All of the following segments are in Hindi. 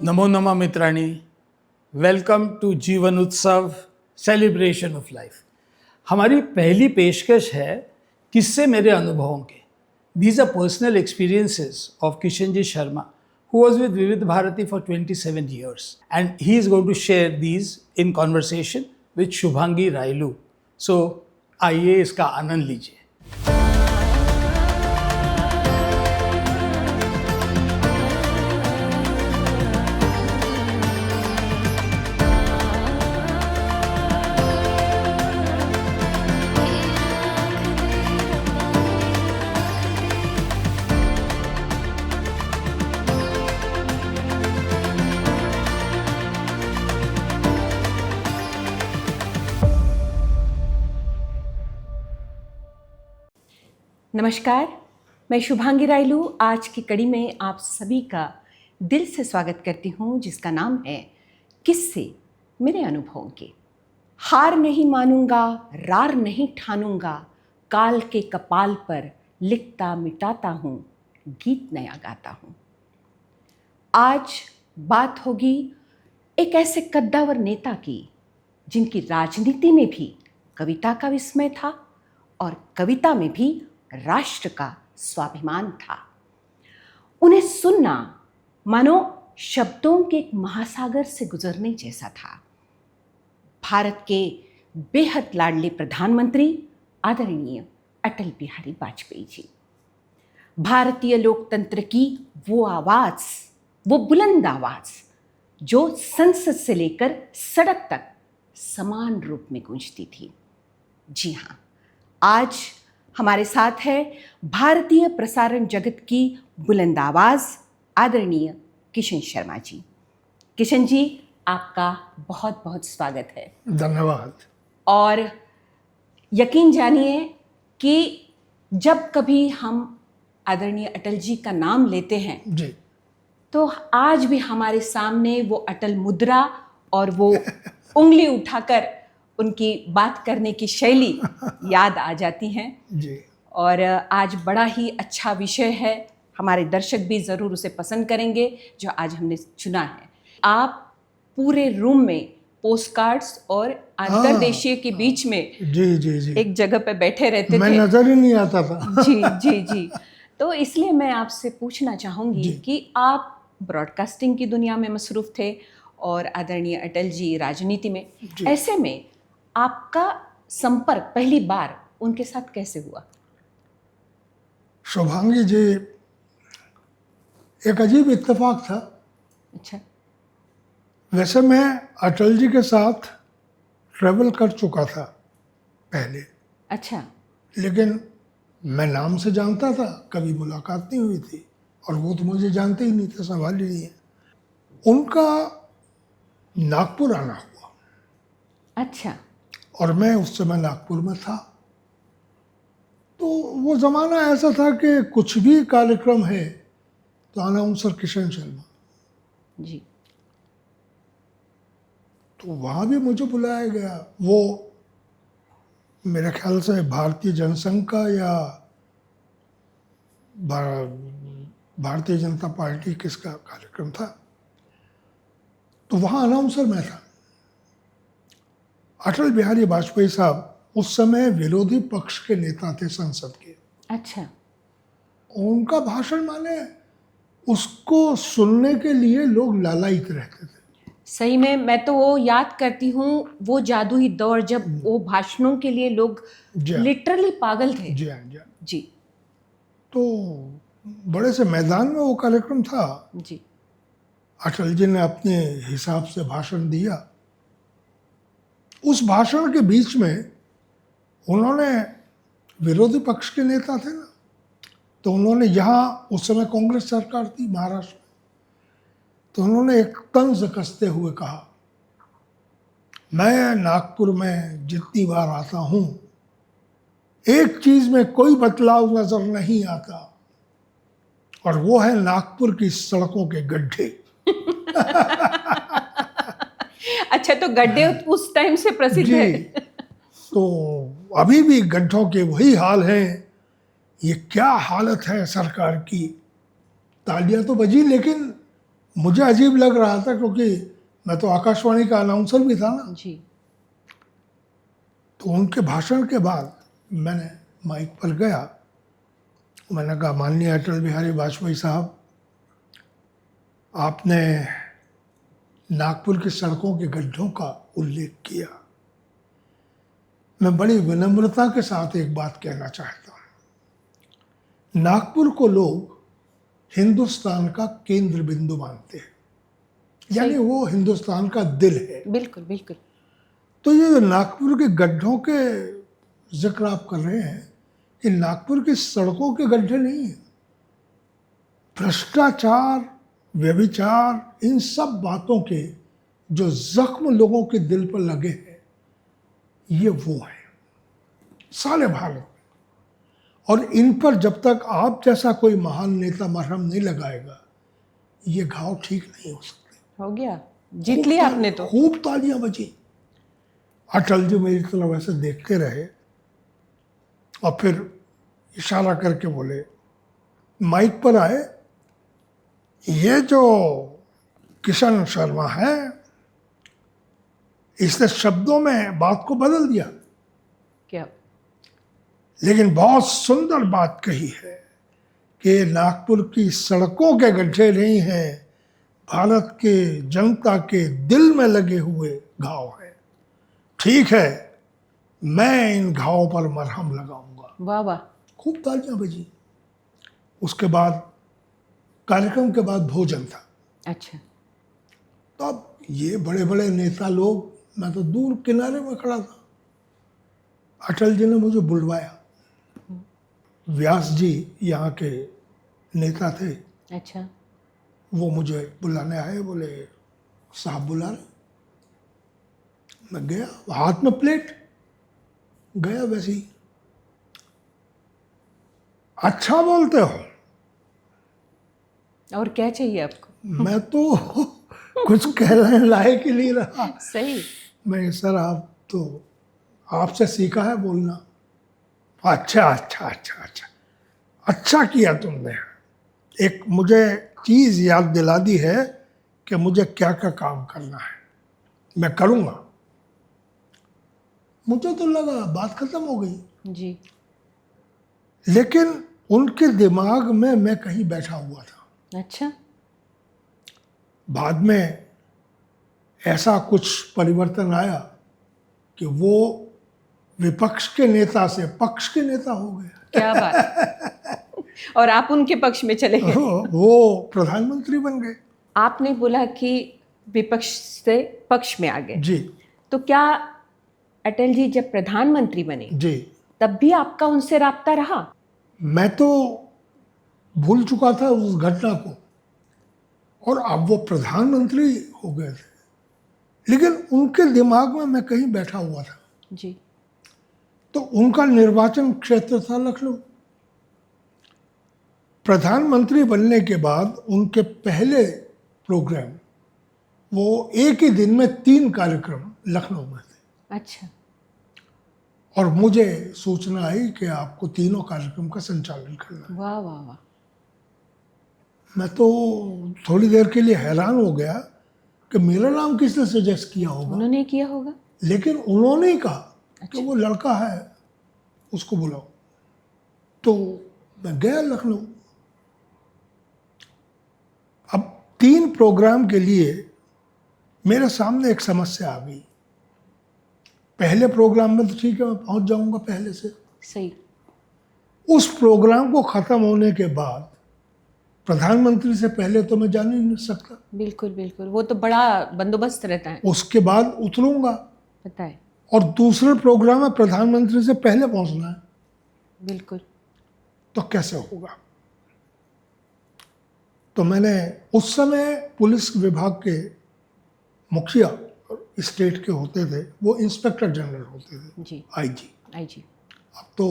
नमो नमः मित्राणी, वेलकम टू जीवन उत्सव सेलिब्रेशन ऑफ लाइफ। हमारी पहली पेशकश है किस्से मेरे अनुभवों के। These are personal experiences of Kishan ji Sharma, who was with Vivid Bharati for 27 years, and he is going to share these in conversation with Shubhangi Rayalu. So आइए इसका आनंद लीजिए। नमस्कार, मैं शुभांगी रायलू आज की कड़ी में आप सभी का दिल से स्वागत करती हूँ, जिसका नाम है किस्से मेरे अनुभवों के। हार नहीं मानूंगा, रार नहीं ठानूंगा, काल के कपाल पर लिखता मिटाता हूँ, गीत नया गाता हूँ। आज बात होगी एक ऐसे कद्दावर नेता की जिनकी राजनीति में भी कविता का विस्मय था और कविता में भी राष्ट्र का स्वाभिमान था। उन्हें सुनना मानो शब्दों के एक महासागर से गुजरने जैसा था। भारत के बेहद लाडले प्रधानमंत्री आदरणीय अटल बिहारी वाजपेयी जी, भारतीय लोकतंत्र की वो आवाज, वो बुलंद आवाज जो संसद से लेकर सड़क तक समान रूप में गूंजती थी। जी हाँ, आज हमारे साथ है भारतीय प्रसारण जगत की बुलंद आवाज आदरणीय किशन शर्मा जी। किशन जी, आपका बहुत बहुत स्वागत है। धन्यवाद। और यकीन जानिए कि जब कभी हम आदरणीय अटल जी का नाम लेते हैं जी, तो आज भी हमारे सामने वो अटल मुद्रा और वो उंगली उठाकर उनकी बात करने की शैली याद आ जाती हैं जी। और आज बड़ा ही अच्छा विषय है, हमारे दर्शक भी ज़रूर उसे पसंद करेंगे जो आज हमने चुना है। आप पूरे रूम में पोस्ट कार्ड्स और अंतर्देशीय के बीच में जी एक जगह पे बैठे रहते मैं थे। नजर ही नहीं आता था। जी। तो इसलिए मैं आपसे पूछना चाहूँगी कि आप ब्रॉडकास्टिंग की दुनिया में मसरूफ़ थे और आदरणीय अटल जी राजनीति में, ऐसे में आपका संपर्क पहली बार उनके साथ कैसे हुआ? शुभांगी जी, एक अजीब इत्तेफाक था। अच्छा। वैसे मैं अटल जी के साथ ट्रैवल कर चुका था पहले, अच्छा। लेकिन मैं नाम से जानता था, कभी मुलाकात नहीं हुई थी और वो तो मुझे जानते ही नहीं थे, सवाल ही नहीं है। उनका नागपुर आना हुआ। अच्छा। और मैं उस समय नागपुर में था। तो वो ज़माना ऐसा था कि कुछ भी कार्यक्रम है तो अनाउंसर किशन शर्मा जी। तो वहाँ भी मुझे बुलाया गया। वो मेरे ख्याल से भारतीय जनसंघ का या भारतीय जनता पार्टी किसका कार्यक्रम था, तो वहाँ अनाउंसर मैं था। अटल बिहारी वाजपेयी साहब उस समय विरोधी पक्ष के नेता थे संसद के। अच्छा। उनका भाषण माने उसको सुनने के लिए लोग लालायित रहते थे। सही में मैं तो वो याद करती हूँ, वो जादुई दौर जब वो भाषणों के लिए लोग लिटरली पागल थे। जी। तो बड़े से मैदान में वो कार्यक्रम था। जी। अटल जी ने अपने हिसाब से भाषण दिया। उस भाषण के बीच में उन्होंने, विरोधी पक्ष के नेता थे ना, तो उन्होंने यहाँ उस समय कांग्रेस सरकार थी महाराष्ट्र में, तो उन्होंने एक तंज कसते हुए कहा, मैं नागपुर में जितनी बार आता हूँ एक चीज में कोई बदलाव नजर नहीं आता और वो है नागपुर की सड़कों के गड्ढे। अच्छा, तो गड्ढे उस टाइम से प्रसिद्ध है। तो अभी भी गड्ढों के वही हाल हैं। ये क्या हालत है सरकार की। तालियां तो बजी, लेकिन मुझे अजीब लग रहा था क्योंकि मैं तो आकाशवाणी का अनाउंसर भी था ना। जी। तो उनके भाषण के बाद मैंने माइक पर गया, मैंने कहा माननीय अटल बिहारी वाजपेयी साहब, आपने नागपुर की सड़कों के गड्ढों का उल्लेख किया। मैं बड़ी विनम्रता के साथ एक बात कहना चाहता हूँ। नागपुर को लोग हिंदुस्तान का केंद्र बिंदु मानते हैं, यानी वो हिंदुस्तान का दिल है। बिल्कुल बिल्कुल। तो ये जो नागपुर के गड्ढों के जिक्र आप कर रहे हैं, ये नागपुर की सड़कों के गड्ढे नहीं हैं। भ्रष्टाचार, व्यभिचार, इन सब बातों के जो जख्म लोगों के दिल पर लगे हैं, ये वो है सारे भारत में। और इन पर जब तक आप जैसा कोई महान नेता मरहम नहीं लगाएगा, ये घाव ठीक नहीं हो सकते। हो गया, जीत लिया आपने तो। खूब तालियां बजी। अटल जी मेरी तरफ ऐसे देखते रहे और फिर इशारा करके बोले, माइक पर आए, ये जो किशन शर्मा है, इसने शब्दों में बात को बदल दिया, क्या? लेकिन बहुत सुंदर बात कही है कि नागपुर की सड़कों के गड्ढे नहीं हैं, भारत के जनता के दिल में लगे हुए घाव है। ठीक है, मैं इन घावों पर मरहम लगाऊंगा। वाह वाह। खूब तालियां बजी। उसके बाद कार्यक्रम के बाद भोजन था। अच्छा। तो अब ये बड़े बड़े नेता लोग, मैं तो दूर किनारे में खड़ा था। अटल जी ने मुझे बुलवाया। व्यास जी यहाँ के नेता थे, अच्छा। वो मुझे बुलाने आए, बोले साहब बुला रहे। मैं गया, हाथ में प्लेट, गया वैसे ही। अच्छा बोलते हो? और क्या चाहिए आपको? मैं तो कुछ कहने लायक ही नहीं रहा। सही। मैं, सर आप तो, आपसे सीखा है बोलना। अच्छा अच्छा अच्छा अच्छा, अच्छा किया तुमने। एक मुझे चीज़ याद दिला दी है कि मुझे क्या क्या काम करना है, मैं करूँगा। मुझे तो लगा बात खत्म हो गई, जी। लेकिन उनके दिमाग में मैं कहीं बैठा हुआ था। अच्छा। बाद में ऐसा कुछ परिवर्तन आया कि वो विपक्ष के नेता से पक्ष के नेता हो गए। क्या बात। और आप उनके पक्ष में चले गए। वो प्रधानमंत्री बन गए। आपने बोला कि विपक्ष से पक्ष में आ गए, जी तो क्या अटल जी जब प्रधानमंत्री बने जी। तब भी आपका उनसे राब्ता रहा? मैं तो भूल चुका था उस घटना को, और अब वो प्रधानमंत्री हो गए थे, लेकिन उनके दिमाग में मैं कहीं बैठा हुआ था। जी। तो उनका निर्वाचन क्षेत्र था लखनऊ। प्रधानमंत्री बनने के बाद उनके पहले प्रोग्राम, वो एक ही दिन में 3 कार्यक्रम लखनऊ में थे। अच्छा। और मुझे सूचना आई कि आपको तीनों कार्यक्रम का संचालन करना है। वाह वाह वाह। मैं तो थोड़ी देर के लिए हैरान हो गया कि मेरा नाम किसने सजेस्ट किया होगा, उन्होंने किया होगा। लेकिन उन्होंने ही कहा कि वो लड़का है, उसको बुलाओ। तो मैं गया लखनऊ। अब 3 प्रोग्राम के लिए मेरे सामने एक समस्या आ गई। पहले प्रोग्राम में तो ठीक है, मैं पहुंच जाऊंगा पहले से। सही। उस प्रोग्राम को खत्म होने के बाद प्रधानमंत्री से पहले तो मैं जान ही नहीं सकता। बिल्कुल बिल्कुल, वो तो बड़ा बंदोबस्त रहता है। उसके बाद उतरूंगा, पता है। और दूसरे प्रोग्राम में प्रधानमंत्री से पहले पहुंचना है, बिल्कुल। तो कैसे होगा? तो मैंने उस समय पुलिस विभाग के मुखिया स्टेट के होते थे, वो इंस्पेक्टर जनरल होते थे, जी। आईजी। आईजी। अब तो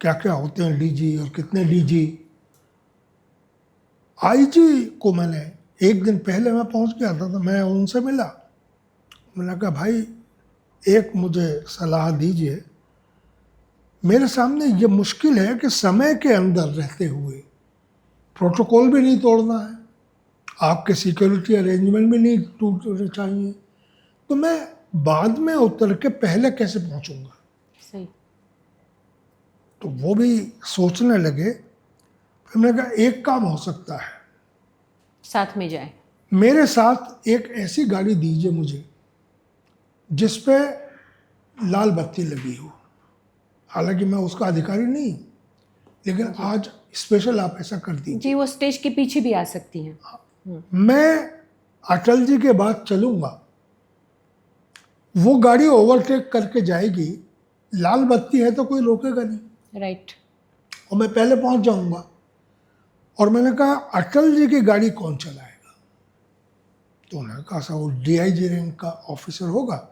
क्या क्या होते हैं डीजी, और कितने डीजी। आईजी को मैंने एक दिन पहले मैं पहुंच गया था, तो मैं उनसे मिला। मैंने कहा भाई एक मुझे सलाह दीजिए, मेरे सामने ये मुश्किल है कि समय के अंदर रहते हुए प्रोटोकॉल भी नहीं तोड़ना है, आपके सिक्योरिटी अरेंजमेंट भी नहीं टूटने चाहिए, तो मैं बाद में उतर के पहले कैसे पहुंचूंगा? सही। तो वो भी सोचने लगे। फिर मैंने कहा एक काम हो सकता है, साथ में जाए। मेरे साथ एक ऐसी गाड़ी दीजिए मुझे जिस पे लाल बत्ती लगी हो। हालांकि मैं उसका अधिकारी नहीं, लेकिन आज स्पेशल आप ऐसा कर दीजिए। जी, वो स्टेज के पीछे भी आ सकती हैं। मैं अटल जी के बाद चलूंगा, वो गाड़ी ओवरटेक करके जाएगी, लाल बत्ती है तो कोई रोकेगा नहीं, राइट। और मैं पहले पहुंच जाऊंगा। और मैंने कहा अटल जी की गाड़ी कौन चलाएगा? तो उन्होंने कहा सर वो डीआईजी रैंक का ऑफिसर होगा,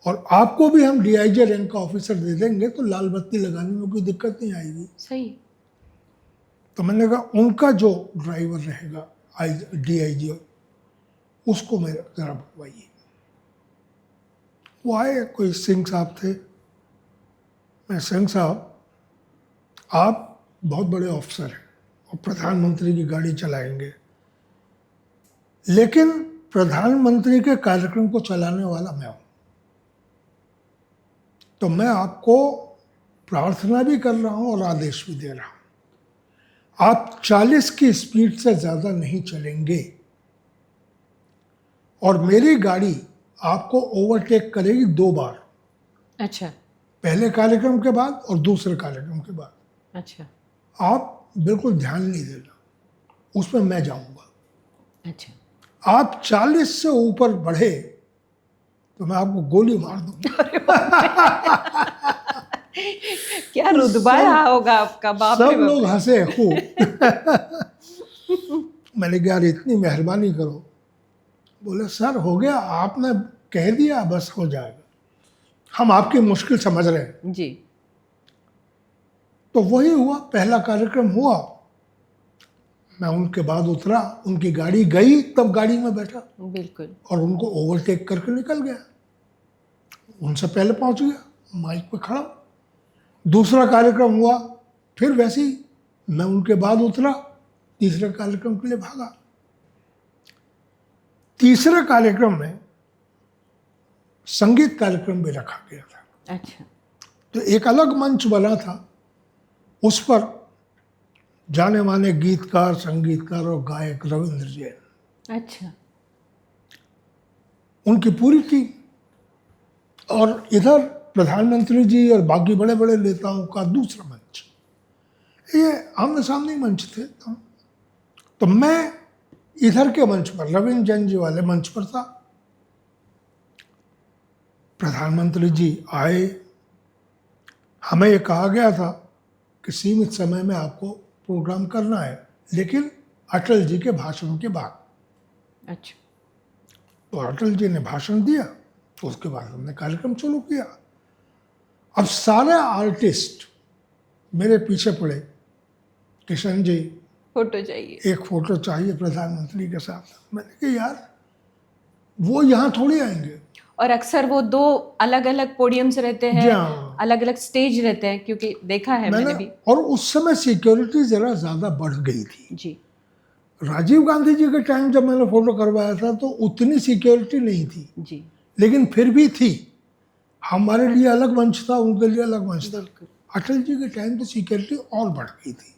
और आपको भी हम डीआईजी रैंक का ऑफिसर दे देंगे, तो लाल बत्ती लगाने में कोई दिक्कत नहीं आएगी। सही। तो मैंने कहा उनका जो ड्राइवर रहेगा डीआईजी, उसको मेरा जरा बुलवाइए। वो आए, कोई सिंह साहब थे। मैं सिंह साहब, आप बहुत बड़े ऑफिसर हैं और प्रधानमंत्री की गाड़ी चलाएंगे, लेकिन प्रधानमंत्री के कार्यक्रम को चलाने वाला मैं हूं, तो मैं आपको प्रार्थना भी कर रहा हूं और आदेश भी दे रहा हूं, आप 40 की स्पीड से ज्यादा नहीं चलेंगे, और मेरी गाड़ी आपको ओवरटेक करेगी 2 बार, अच्छा। पहले कार्यक्रम के बाद और दूसरे कार्यक्रम के बाद। अच्छा। आप बिल्कुल ध्यान नहीं देना, उसमें मैं जाऊंगा। अच्छा। आप 40 से ऊपर बढ़े तो मैं आपको गोली मार दूंगा। क्या रुतबा रहा होगा आपका, बाप रे सब बाप। लोग हंसे खूब। मैंने कहा यार इतनी मेहरबानी करो। बोले सर हो गया, आपने कह दिया, बस हो जाएगा, हम आपकी मुश्किल समझ रहे हैं। जी। तो वही हुआ, पहला कार्यक्रम हुआ, मैं उनके बाद उतरा, उनकी गाड़ी गई, तब गाड़ी में बैठा बिल्कुल। और उनको ओवरटेक करके निकल गया, उनसे पहले पहुंच गया, माइक पे खड़ा। दूसरा कार्यक्रम हुआ, फिर वैसे ही मैं उनके बाद उतरा, तीसरे कार्यक्रम के लिए भागा। तीसरे कार्यक्रम में संगीत कार्यक्रम भी रखा गया था, अच्छा। तो एक अलग मंच बना था, उस पर जाने माने गीतकार, संगीतकार और गायक रविंद्र जैन, अच्छा। उनकी पूरी टीम, और इधर प्रधानमंत्री जी और बाकी बड़े बड़े नेताओं का दूसरा मंच, ये आमने सामने मंच थे। तो मैं इधर के मंच पर, रविंद्र जैन जी वाले मंच पर था। प्रधानमंत्री जी आए, हमें ये कहा गया था कि सीमित समय में आपको प्रोग्राम करना है, लेकिन अटल जी के भाषण के बाद। अच्छा। तो अटल जी ने भाषण दिया, तो उसके बाद हमने कार्यक्रम शुरू किया। अब सारे आर्टिस्ट मेरे पीछे पड़े, किशन जी फोटो चाहिए। एक फोटो चाहिए प्रधानमंत्री के साथ। मैंने कहा यार वो यहाँ थोड़ी आएंगे। और अक्सर वो 2 अलग अलग पोडियम्स रहते हैं, जी हाँ। अलग अलग स्टेज रहते हैं, क्योंकि देखा है मैंने भी। और उस समय सिक्योरिटी जरा ज्यादा बढ़ गई थी। जी। राजीव गांधी जी के टाइम जब मैंने फोटो करवाया था तो उतनी सिक्योरिटी नहीं थी, जी। लेकिन फिर भी थी। हमारे लिए अलग मंच था, उनके लिए अलग मंच था। बिल्कुल। अटल जी के टाइम तो सिक्योरिटी और बढ़ गई थी,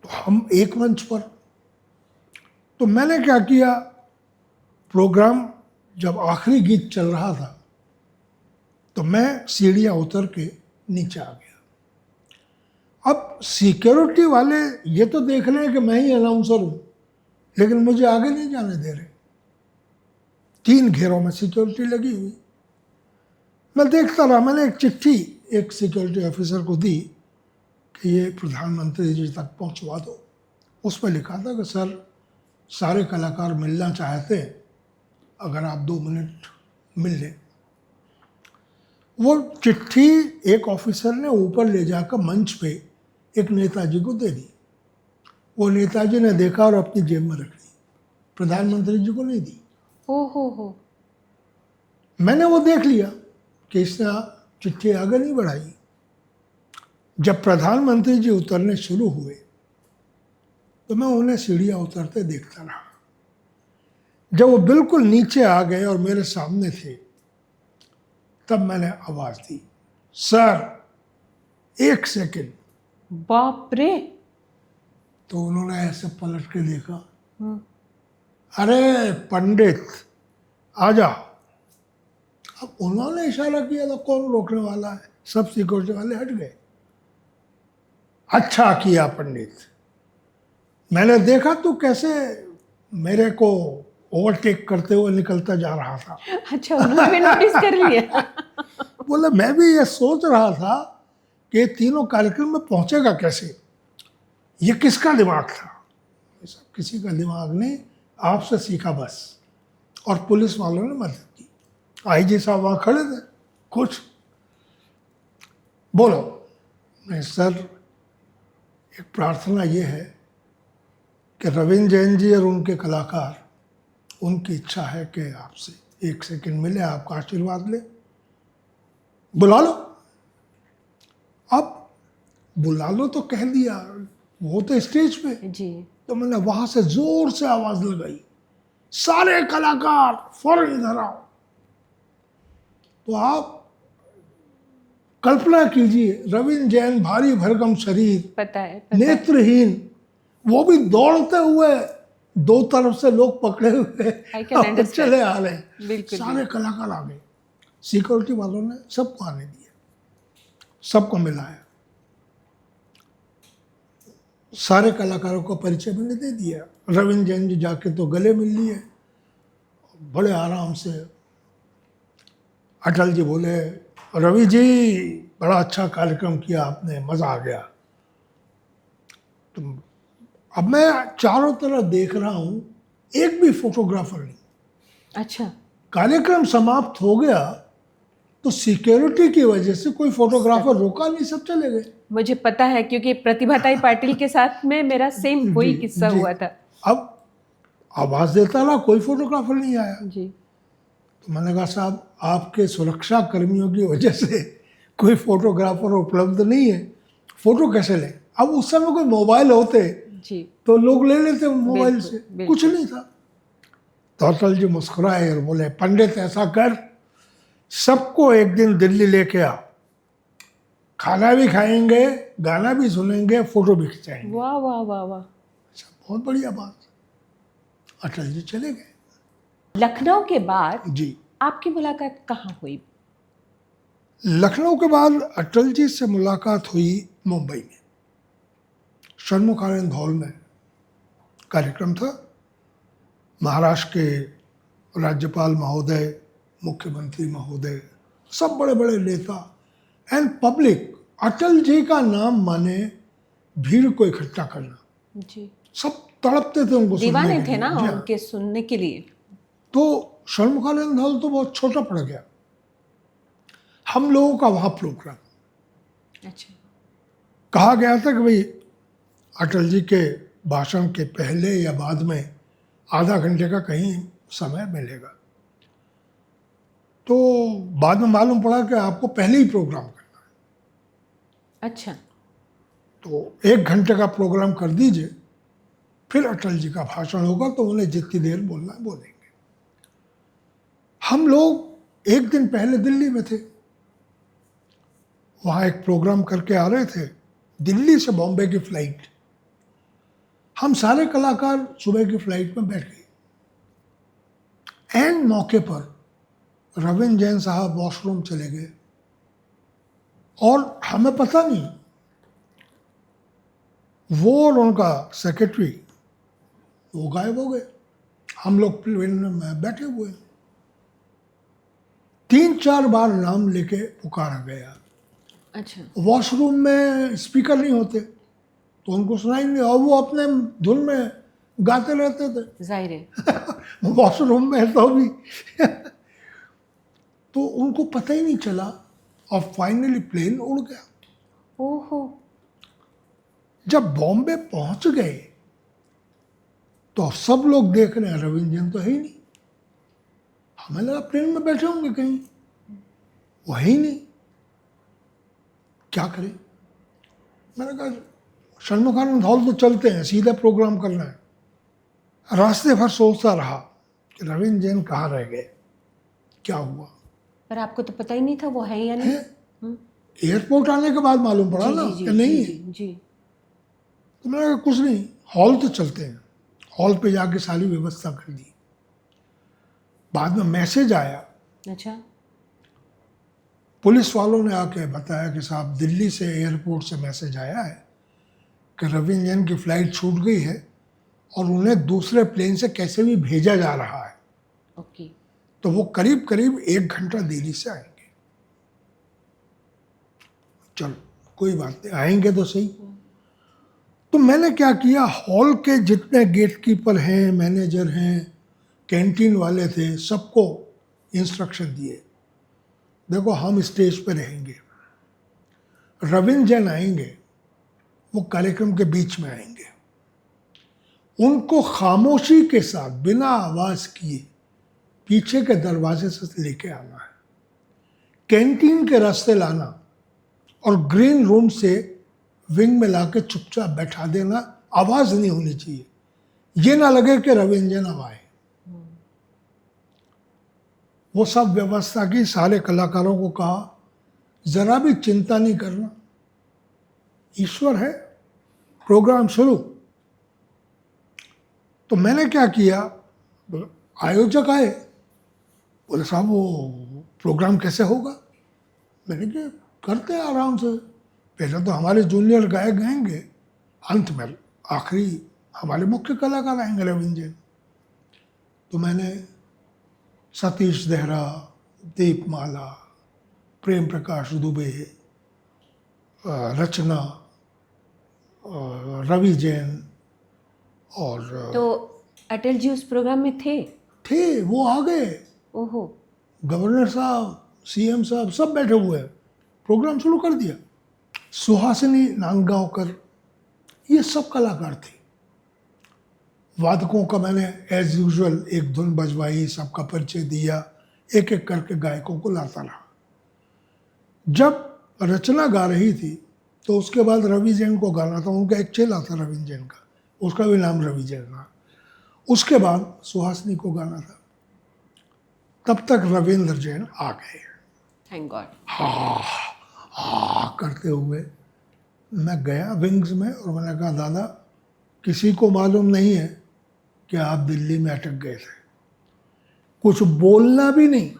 तो हम एक मंच पर। तो मैंने क्या किया, प्रोग्राम जब आखिरी गीत चल रहा था तो मैं सीढ़ियाँ उतर के नीचे आ गया। अब सिक्योरिटी वाले ये तो देख रहे हैं कि मैं ही अनाउंसर हूँ, लेकिन मुझे आगे नहीं जाने दे रहे। 3 घेरों में सिक्योरिटी लगी हुई। मैं देखता रहा। मैंने एक चिट्ठी एक सिक्योरिटी ऑफिसर को दी कि ये प्रधानमंत्री जी तक पहुंचवा दो। उस पर लिखा था कि सर सारे कलाकार मिलना चाहते हैं, अगर आप 2 मिनट मिल लें। वो चिट्ठी एक ऑफिसर ने ऊपर ले जाकर मंच पे एक नेताजी को दे दी। वो नेताजी ने देखा और अपनी जेब में रख ली, प्रधानमंत्री जी को नहीं दी। हो। मैंने वो देख लिया कि इसने चिट्ठी आगे नहीं बढ़ाई। जब प्रधानमंत्री जी उतरने शुरू हुए तो मैं उन्हें सीढ़ियाँ उतरते देखता रहा। जब वो बिल्कुल नीचे आ गए और मेरे सामने थे, तब मैंने आवाज दी, सर 1 सेकंड। बाप रे। तो उन्होंने ऐसे पलट के देखा, अरे पंडित आ जा। अब उन्होंने इशारा किया तो कौन रोकने वाला है, सब सिक्योरिटी वाले हट गए। अच्छा किया पंडित, मैंने देखा तू कैसे मेरे को ओवरटेक करते हुए निकलता जा रहा था। अच्छा, उन्होंने भी नोटिस कर लिया। बोले मैं भी ये सोच रहा था कि ये तीनों कार्यक्रम में पहुंचेगा कैसे, ये किसका दिमाग था। ये सब किसी का दिमाग नहीं, आपसे सीखा बस। और पुलिस वालों ने मदद की। आईजी साहब वहाँ खड़े थे, कुछ बोलो। नहीं सर, एक प्रार्थना ये है कि रविंद्र जैन जी और उनके कलाकार, उनकी इच्छा है कि आपसे 1 सेकंड मिले, आपका आशीर्वाद ले, बुला लो। अब बुला लो तो कह दिया, वो तो स्टेज पे। जी। तो मैंने वहां से जोर से आवाज लगाई, सारे कलाकार फौरन इधर आओ। तो आप कल्पना कीजिए, रविंद्र जैन भारी भरकम शरीर, पता है। नेत्रहीन, वो भी दौड़ते हुए, 2 तरफ से लोग पकड़े हुए I can और understand. चले आ रहे हैं। बिल्कुल, सारे कलाकार आ गए, सिक्योरिटी वालों ने सबको आने दिया, सबको मिलाया, सारे कलाकारों को परिचय मैंने दे दिया। रविंद्र जैन जी जाके तो गले मिल लिए, बड़े आराम से। अटल जी बोले, रवि जी बड़ा अच्छा कार्यक्रम किया आपने, मजा आ गया। तो अब मैं चारों तरफ देख रहा हूं, एक भी फोटोग्राफर नहीं। अच्छा। कार्यक्रम समाप्त हो गया तो सिक्योरिटी की वजह से कोई फोटोग्राफर रोका नहीं, सब चले गए। मुझे पता है, क्योंकि प्रतिभाताई पाटिल के साथ में मेरा सेम वही जी, किस्सा जी। हुआ था। अब आवाज देता रहा, कोई फोटोग्राफर नहीं आया। जी। तो मैंने कहा साहब, आपके सुरक्षा कर्मियों की वजह से कोई फोटोग्राफर उपलब्ध नहीं है, फोटो कैसे लें। अब उस समय कोई मोबाइल होते जी। तो लोग ले लेते मोबाइल बिल्कुल, से, बिल्कुल। कुछ नहीं था। तो अटल जी मुस्कुराए और बोले, पंडित ऐसा कर, सबको एक दिन दिल्ली लेके आ, खाना भी खाएंगे, गाना भी सुनेंगे, फोटो भी खिंचाएंगे। वाह वाह वाह वाह। अच्छा, बहुत बढ़िया बात। अटल जी चले गए। लखनऊ के बाद जी, आपकी मुलाकात कहाँ हुई? लखनऊ के बाद अटल जी से मुलाकात हुई मुंबई में, षणमुखानंद हॉल में कार्यक्रम था। महाराष्ट्र के राज्यपाल महोदय, मुख्यमंत्री महोदय, सब बड़े बड़े नेता एंड पब्लिक, अटल जी का नाम माने भीड़ को इकट्ठा करना, जी। सब तड़पते थे उनको सुनने दीवाने के थे लिए। ना जी हाँ। उनके सुनने के लिए। तो षणमुखानंद हॉल तो बहुत छोटा पड़ गया, हम लोगों का वहाँ प्रोग्राम। अच्छा। कहा गया था कि भाई अटल जी के भाषण के पहले या बाद में आधा घंटे का कहीं समय मिलेगा। तो बाद में मालूम पड़ा कि आपको पहले ही प्रोग्राम करना है। अच्छा। तो 1 घंटे का प्रोग्राम कर दीजिए, फिर अटल जी का भाषण होगा, तो उन्हें जितनी देर बोलना है बोलेंगे। हम लोग 1 दिन पहले दिल्ली में थे, वहाँ एक प्रोग्राम करके आ रहे थे, दिल्ली से बॉम्बे की फ्लाइट। हम सारे कलाकार सुबह की फ्लाइट में बैठ गए। एंड मौके पर रविंद्र जैन साहब वॉशरूम चले गए और हमें पता नहीं, वो और उनका सेक्रेटरी वो गायब हो गए। हम लोग प्लेन में बैठे हुए, 3-4 बार नाम लेके पुकारा गया। अच्छा। वॉशरूम में स्पीकर नहीं होते तो उनको सुनाई नहीं, और वो अपने धुन में गाते रहते थे जाहिर है। वॉशरूम में तो भी तो उनको पता ही नहीं चला और फाइनली प्लेन उड़ गया। ओहो। जब बॉम्बे पहुंच गए तो सब लोग देख रहे हैं, रविंद्र जैन तो है ही नहीं। हमें लगा प्लेन में बैठे होंगे कहीं, वो है ही नहीं। क्या करें? मैंने कहा षणमुखानंद हॉल तो चलते हैं, सीधा प्रोग्राम करना है। रास्ते भर सोचता रहा कि रविंद्र जैन कहाँ रह गए, क्या हुआ। पर आपको तो पता ही नहीं था वो है या नहीं। है एयरपोर्ट आने के बाद मालूम पड़ा ना कि नहीं है। जी। तो मैंने कहा कुछ नहीं, हॉल तो चलते हैं। हॉल पे जाके सारी व्यवस्था कर दी। बाद में मैसेज आया, अच्छा। पुलिस वालों ने आके बताया कि साहब दिल्ली से एयरपोर्ट से मैसेज आया है कि रविंद्र जैन की फ्लाइट छूट गई है और उन्हें दूसरे प्लेन से कैसे भी भेजा जा रहा है। ओके। तो वो करीब करीब 1 घंटा देरी से आएंगे। चलो कोई बात नहीं, आएंगे तो सही। तो मैंने क्या किया, हॉल के जितने गेटकीपर हैं, मैनेजर हैं, कैंटीन वाले थे, सबको इंस्ट्रक्शन दिए, देखो हम स्टेज पे रहेंगे, रविंद्र जैन आएंगे, वो कार्यक्रम के बीच में आएंगे, उनको खामोशी के साथ बिना आवाज किए पीछे के दरवाजे से लेके आना है, कैंटीन के रास्ते लाना और ग्रीन रूम से विंग में लाके चुपचाप बैठा देना, आवाज नहीं होनी चाहिए, ये ना लगे कि रविंद्र जैन अब आए। वो सब व्यवस्था की, सारे कलाकारों को कहा जरा भी चिंता नहीं करना, ईश्वर है, प्रोग्राम शुरू। तो मैंने क्या किया, आयोजक आए, बोले साहब वो प्रोग्राम कैसे होगा। मैंने कहा करते हैं आराम से, पहले तो हमारे जूनियर गायक गाएंगे, अंत में आखिरी हमारे मुख्य कलाकार आएंगे रविंद्र जैन। तो मैंने सतीश देहरा, दीपमाला, प्रेम प्रकाश दुबे, रचना, रवि जैन और तो अटल जी उस प्रोग्राम में थे। वो आ गए, ओहो। गवर्नर साहब, सीएम साहब सब बैठे हुए हैं, प्रोग्राम शुरू कर दिया। सुहासिनी नांदगांवकर, ये सब कलाकार थे। वादकों का मैंने एज यूजुअल एक धुन बजवाई, सबका परिचय दिया, एक एक करके गायकों को लाता रहा। जब रचना गा रही थी तो उसके बाद रवि जैन को गाना था, उनका एक चेला था रविंद्र जैन का, उसका भी नाम रवि जैन था। उसके बाद सुहासिनी को गाना था, तब तक रविंद्र जैन आ गए। Thank God. करते हुए मैं गया विंग्स में और मैंने कहा दादा किसी को मालूम नहीं है कि आप दिल्ली में अटक गए थे, कुछ बोलना भी नहीं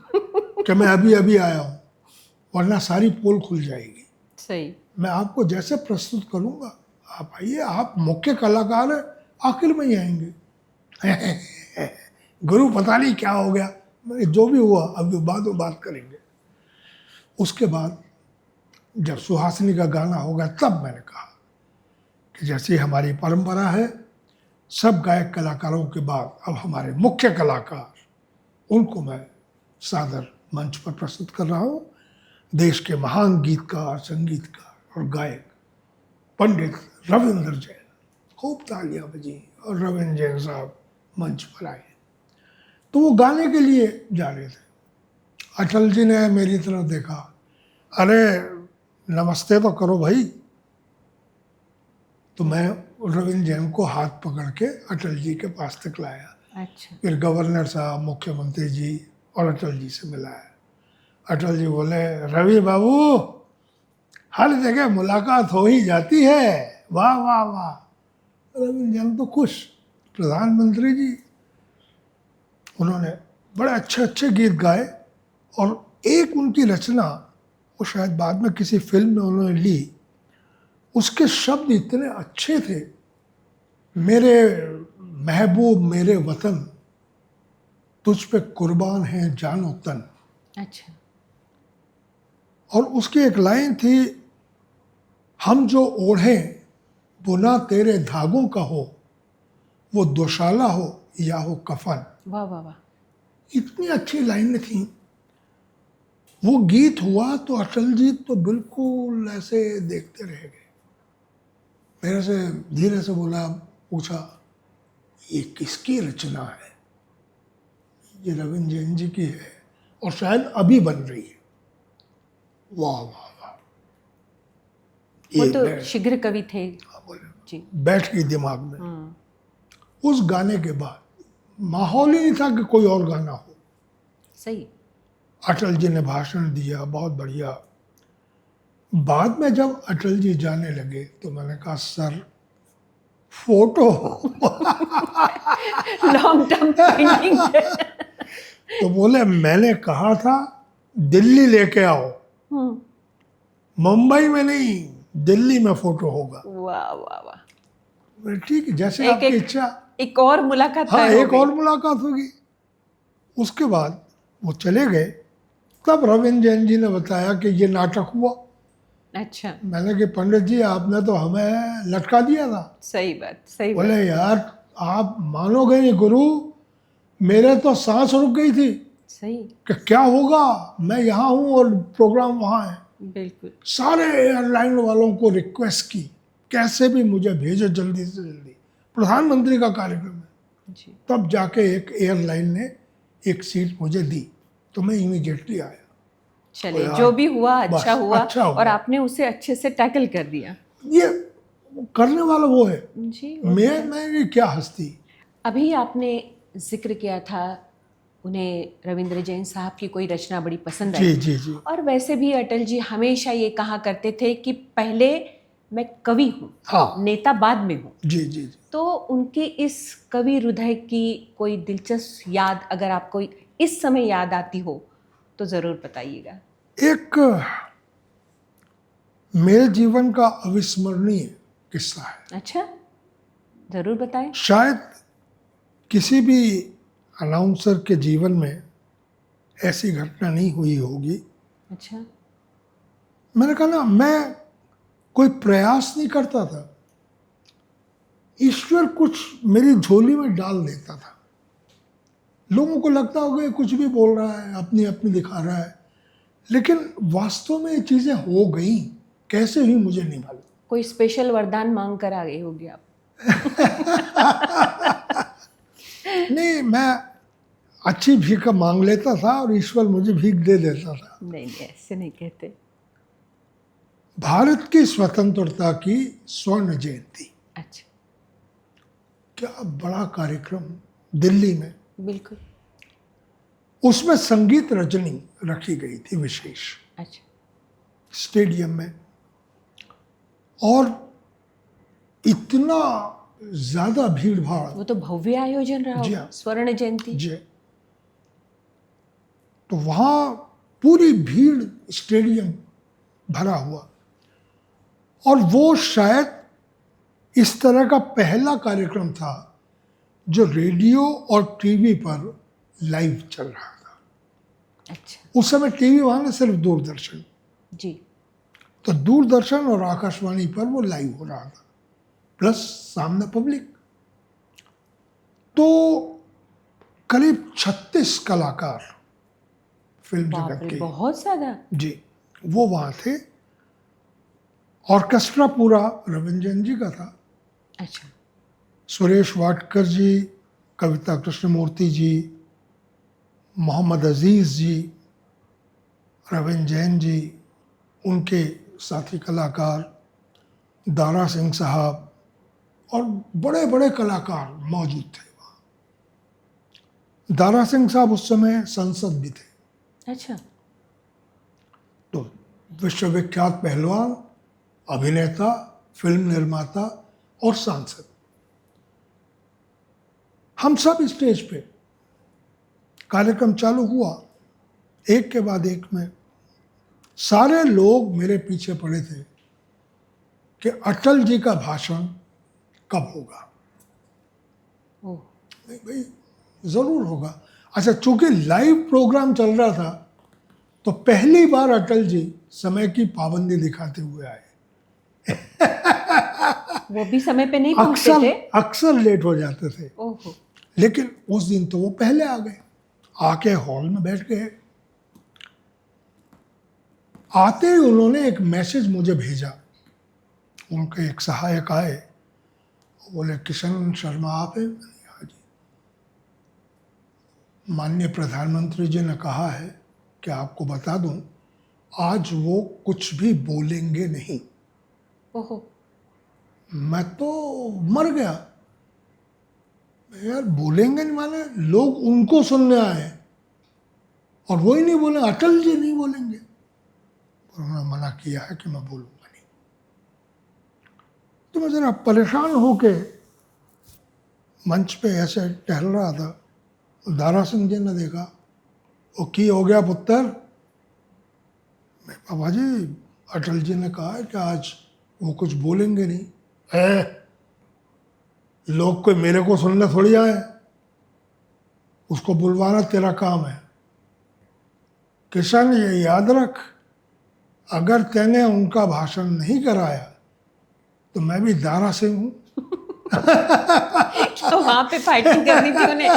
कि मैं अभी अभी आया हूँ, वरना सारी पोल खुल जाएगी। सही। मैं आपको जैसे प्रस्तुत करूँगा आप आइए, आप मुख्य कलाकार हैं, आखिर में ही आएंगे। गुरु पता नहीं क्या हो गया, मैंने जो भी हुआ अभी बाद में बात करेंगे। उसके बाद जब सुहासिनी का गाना होगा तब मैंने कहा कि जैसे हमारी परंपरा है, सब गायक कलाकारों के बाद अब हमारे मुख्य कलाकार, उनको मैं सादर मंच पर प्रस्तुत कर रहा हूँ। देश के महान गीतकार, संगीतकार और गायक पंडित रविंद्र जैन। खूब तालियां बजी और रविंद्र जैन साहब मंच पर आए। तो वो गाने के लिए जा रहे थे। अटल जी ने मेरी तरफ देखा, अरे नमस्ते तो करो भाई। तो मैं रविंद्र जैन को हाथ पकड़ के अटल जी के पास तक लाया। अच्छा। फिर गवर्नर साहब, मुख्यमंत्री जी और अटल जी से मिलाया। अटल जी बोले, रवि बाबू हर जगह मुलाकात हो ही जाती है, वाह वाह वाह। रविंद्र जैन तो खुश। प्रधानमंत्री जी, उन्होंने बड़े अच्छे अच्छे गीत गाए और एक उनकी रचना, वो शायद बाद में किसी फिल्म में उन्होंने ली, उसके शब्द इतने अच्छे थे, मेरे महबूब मेरे वतन, तुझ पे कुर्बान है जानो तन। अच्छा। और उसकी एक लाइन थी, हम जो ओढ़े बुना तेरे धागों का हो, वो दोशाला हो या हो कफन। वाह वाह वाह। इतनी अच्छी लाइनें थी। वो गीत हुआ तो अटल जी तो बिल्कुल ऐसे देखते रह गए। मेरे से धीरे से बोला, पूछा, ये किसकी रचना है? ये रविंद्र जैन जी की है और शायद अभी बन रही है। वाह वाह वाह। वो ये तो बैठ- शीघ्र कवि थे। हाँ, बोले, जी। बैठ गई दिमाग में। हाँ, उस गाने के बाद माहौल ही नहीं था कि कोई और गाना हो। सही। अटल जी ने भाषण दिया, बहुत बढ़िया। बाद में जब अटल जी जाने लगे तो मैंने कहा sir photo long term painting. तो बोले मैंने कहा था दिल्ली लेके आओ, मुंबई में नहीं, दिल्ली में फोटो होगा। वाह वाह वाह। बोले, ठीक है, जैसे एक आपकी एक इच्छा। एक और मुलाकात हाँ, तय हो एक गई। और मुलाकात होगी। उसके बाद वो चले गए, तब रविंद्र जैन जी ने बताया कि ये नाटक हुआ। अच्छा, मैंने कि पंडित जी आपने तो हमें लटका दिया था। सही बात, सही बात। बोले यार आप मानोगे नहीं गुरु, मेरे तो सांस रुक गई थी सही, कि क्या होगा, मैं यहाँ हूँ और प्रोग्राम वहाँ है। बिल्कुल। सारे एयरलाइन वालों को रिक्वेस्ट की कैसे भी मुझे भेजो जल्दी से जल्दी, प्रधानमंत्री का कार्यक्रम है। जी, तब जाके एक एयरलाइन ने एक सीट मुझे दी तो मैं इमीडिएटली आया। चलिए यार, जो भी हुआ बस, अच्छा हुआ, अच्छा हुआ। और आपने उसे अच्छे से टैकल कर दिया। ये करने वाला वो है, जी, वो मैं क्या हस्ती। अभी आपने जिक्र किया था उन्हें रविंद्र जैन साहब की कोई रचना बड़ी पसंद जी आई। जी जी और वैसे भी अटल जी हमेशा ये कहा करते थे कि पहले मैं कवि हूँ, हाँ, नेता बाद में हूँ। जी जी जी। तो उनके इस कवि हृदय की कोई दिलचस्प याद अगर आपको इस समय याद आती हो तो ज़रूर बताइएगा। एक मेरे जीवन का अविस्मरणीय किस्सा है। अच्छा, ज़रूर बताएं। शायद किसी भी अनाउंसर के जीवन में ऐसी घटना नहीं हुई होगी। अच्छा, मैंने कहा ना, मैं कोई प्रयास नहीं करता था, ईश्वर कुछ मेरी झोली में डाल देता था। लोगों को लगता होगा ये कुछ भी बोल रहा है, अपनी अपनी दिखा रहा है, लेकिन वास्तव में ये चीजें हो गई। कैसे हुई मुझे नहीं मालूम। कोई स्पेशल वरदान मांग कर आ गए होगे आप। नहीं, मैं अच्छी भीख मांग लेता था और ईश्वर मुझे भीख दे देता था। नहीं नहीं, ऐसे नहीं कहते। भारत की स्वतंत्रता की स्वर्ण जयंती, अच्छा, क्या बड़ा कार्यक्रम दिल्ली में। बिल्कुल। उसमें संगीत रजनी रखी गई थी विशेष, अच्छा, स्टेडियम में, और इतना ज्यादा भीड़ भाड़। वो तो भव्य आयोजन रहा जी होगा, हाँ। स्वर्ण जयंती। जी, तो वहाँ पूरी भीड़, स्टेडियम भरा हुआ, और वो शायद इस तरह का पहला कार्यक्रम था जो रेडियो और टीवी पर लाइव चल रहा था। अच्छा, उस समय टीवी वहाँ ना, सिर्फ दूरदर्शन। जी, तो दूरदर्शन और आकाशवाणी पर वो लाइव हो रहा था, प्लस सामने पब्लिक। तो करीब 36 कलाकार फिल्म बाप जगत रे, के, बहुत ज्यादा। जी, वो वहाँ थे। ऑर्केस्ट्रा पूरा रविंद्र जैन जी का था। अच्छा, सुरेश वाडकर जी, कविता कृष्णमूर्ति जी, मोहम्मद अजीज़ जी, रविंद्र जैन जी, उनके साथी कलाकार दारा सिंह साहब, और बड़े बड़े कलाकार मौजूद थे वहाँ। दारा सिंह साहब उस समय संसद भी थे। अच्छा, तो विश्वविख्यात पहलवान, अभिनेता, फिल्म निर्माता और सांसद, हम सब स्टेज पे। कार्यक्रम चालू हुआ, एक के बाद एक में सारे लोग मेरे पीछे पड़े थे कि अटल जी का भाषण कब होगा। ओह, नहीं भाई, जरूर होगा। अच्छा, चूंकि लाइव प्रोग्राम चल रहा था तो पहली बार अटल जी समय की पाबंदी दिखाते हुए आए। वो भी समय पे नहीं पहुंचते अक्सर थे। अक्सर लेट हो जाते थे, ओहो, लेकिन उस दिन तो वो पहले आ गए, आके हॉल में बैठ गए। आते ही उन्होंने एक मैसेज मुझे भेजा। उनके एक सहायक आए, वो बोले किशन शर्मा आप हैं? मैंने कहा, हाँ जी। माननीय प्रधानमंत्री जी ने कहा है कि आपको बता दूं, आज वो कुछ भी बोलेंगे नहीं। ओहो। मैं तो मर गया यार, बोलेंगे नहीं, माने लोग उनको सुनने आए और वो ही नहीं बोले, अटल जी नहीं बोलेंगे। और उन्होंने मना किया है कि मैं बोलूंगा नहीं। तो मैं जरा परेशान होके मंच पे ऐसे टहल रहा था, दारा सिंह जी ने देखा, वो की हो गया पुत्र। मैं, बाबा जी अटल जी ने कहा है कि आज वो कुछ बोलेंगे नहीं। है लोग कोई मेरे को सुनने थोड़ी आए, उसको बुलवाना तेरा काम है। किशन ये याद रख, अगर तैने उनका भाषण नहीं कराया तो मैं भी दारा सिंह हूं। तो वहां पे फाइटिंग करनी थी उन्हें।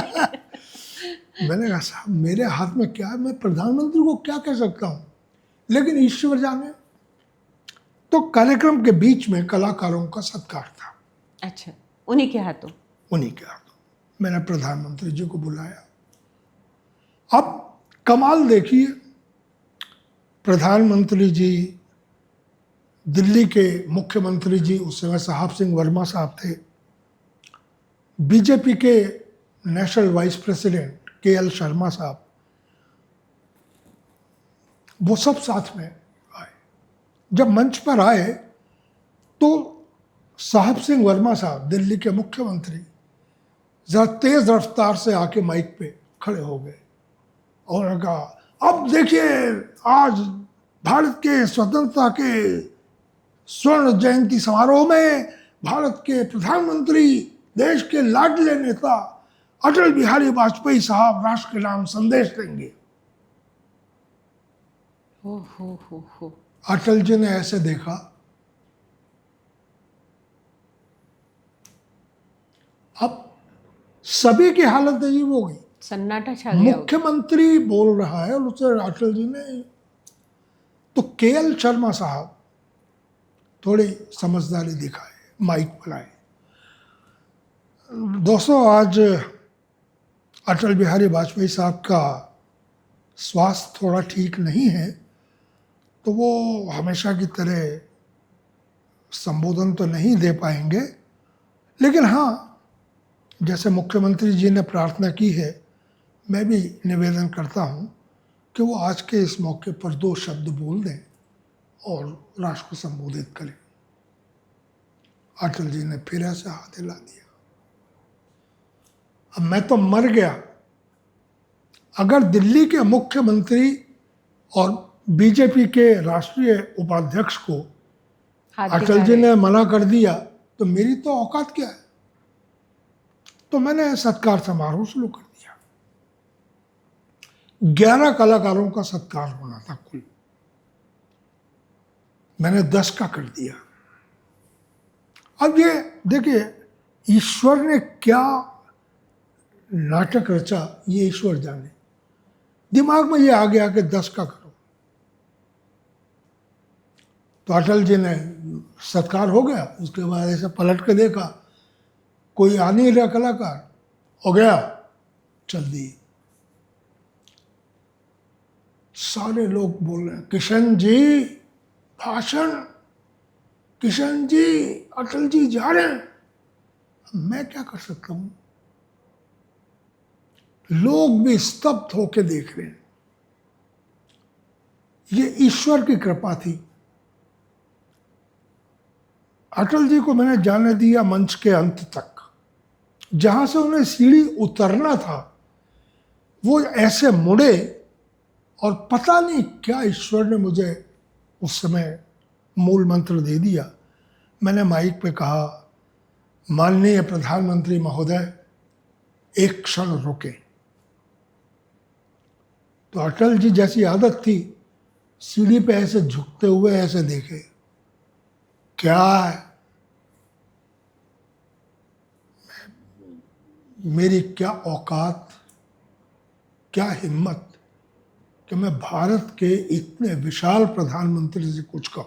मैंने कहा साहब मेरे हाथ में क्या है, मैं प्रधानमंत्री को क्या कह सकता हूं, लेकिन ईश्वर जाने। तो कार्यक्रम के बीच में कलाकारों का सत्कार था, अच्छा, उन्हीं के हाथों। उन्हीं के हाथों। मैंने प्रधानमंत्री जी को बुलाया। अब कमाल देखिए, प्रधानमंत्री जी, दिल्ली के मुख्यमंत्री जी उस समय साहब सिंह वर्मा साहब थे, बीजेपी के national vice president KL Sharma साहब, वो सब साथ में आए। जब मंच पर आए तो साहब सिंह वर्मा साहब, दिल्ली के मुख्यमंत्री, जरा तेज रफ्तार से आके माइक पे खड़े हो गए और कहा, अब देखिए आज भारत के स्वतंत्रता के स्वर्ण जयंती समारोह में भारत के प्रधानमंत्री, देश के लाडले नेता अटल बिहारी वाजपेयी साहब राष्ट्र के नाम संदेश देंगे। हो। अटल जी ने ऐसे देखा, अब सभी की हालत अजीब हो गई। सन्नाटा छा गया होगा। मुख्यमंत्री बोल रहा है और उसे अटल जी ने, तो KL शर्मा साहब थोड़ी समझदारी दिखाए, माइक बुलाए। दोस्तों आज अटल बिहारी वाजपेयी साहब का स्वास्थ्य थोड़ा ठीक नहीं है, तो वो हमेशा की तरह संबोधन तो नहीं दे पाएंगे, लेकिन हाँ जैसे मुख्यमंत्री जी ने प्रार्थना की है, मैं भी निवेदन करता हूँ कि वो आज के इस मौके पर 2 शब्द बोल दें और राष्ट्र को संबोधित करें। अटल जी ने फिर ऐसे हाथ हिला दिया। अब मैं तो मर गया, अगर दिल्ली के मुख्यमंत्री और बीजेपी के राष्ट्रीय उपाध्यक्ष को हाथ अटल दिखा जी रहे। ने मना कर दिया तो मेरी तो औकात क्या है। तो मैंने सत्कार समारोह शुरू कर दिया। 11 कलाकारों का सत्कार होना था कुल, मैंने 10 का कर दिया। अब ये देखिए ईश्वर ने क्या नाटक रचा, ये ईश्वर जाने। दिमाग में ये आ गया कि 10 का करो, तो अटल जी ने सत्कार हो गया। उसके बाद ऐसे पलट के देखा, कोई आ नहीं रहा कलाकार, हो गया, चल दिए। सारे लोग बोल रहे हैं किशन जी भाषण, किशन जी अटल जी जा रहे हैं। मैं क्या कर सकता हूं, लोग भी स्तब्ध होकर देख रहे हैं। ये ईश्वर की कृपा थी। अटल जी को मैंने जाने दिया मंच के अंत तक, जहां से उन्हें सीढ़ी उतरना था वो ऐसे मुड़े और पता नहीं क्या ईश्वर ने मुझे उस समय मूल मंत्र दे दिया। मैंने माइक पे कहा, माननीय प्रधानमंत्री महोदय एक क्षण रुके। तो अटल जी जैसी आदत थी, सीढ़ी पे ऐसे झुकते हुए ऐसे देखे, क्या है, मेरी क्या औकात, क्या हिम्मत कि मैं भारत के इतने विशाल प्रधानमंत्री से कुछ कहूं।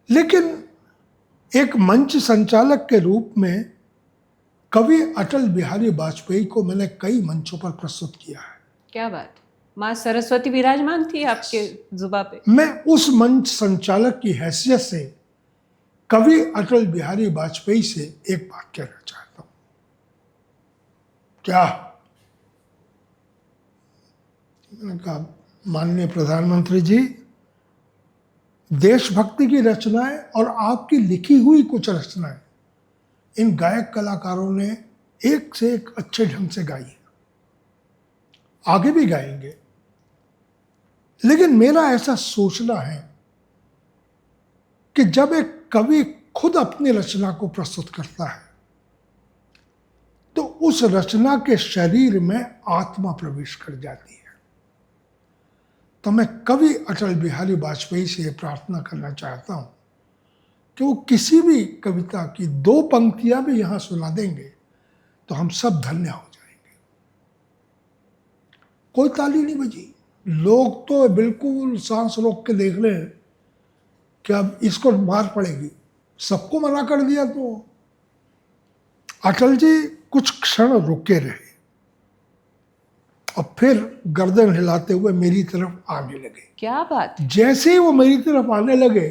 लेकिन एक मंच संचालक के रूप में कवि अटल बिहारी वाजपेयी को मैंने कई मंचों पर प्रस्तुत किया है। क्या बात, माँ सरस्वती विराजमान थी आपके जुबा पे। मैं उस मंच संचालक की हैसियत से कवि अटल बिहारी वाजपेयी से एक बात कहना चाहता हूं। क्या? मैंने कहा, माननीय प्रधानमंत्री जी, देशभक्ति की रचनाएं और आपकी लिखी हुई कुछ रचनाएं इन गायक कलाकारों ने एक से एक अच्छे ढंग से गाई है, आगे भी गाएंगे। लेकिन मेरा ऐसा सोचना है कि जब एक कवि खुद अपनी रचना को प्रस्तुत करता है तो उस रचना के शरीर में आत्मा प्रवेश कर जाती है। तो मैं कवि अटल बिहारी वाजपेयी से प्रार्थना करना चाहता हूं कि वो किसी भी कविता की 2 पंक्तियां भी यहां सुना देंगे तो हम सब धन्य हो जाएंगे। कोई ताली नहीं बजी, लोग तो बिल्कुल सांस रोक के देख रहे हैं कि अब इसको मार पड़ेगी। सबको मना कर दिया तो अटल जी कुछ क्षण रुके रहे और फिर गर्दन हिलाते हुए मेरी तरफ आने लगे। क्या बात! जैसे ही वो मेरी तरफ आने लगे,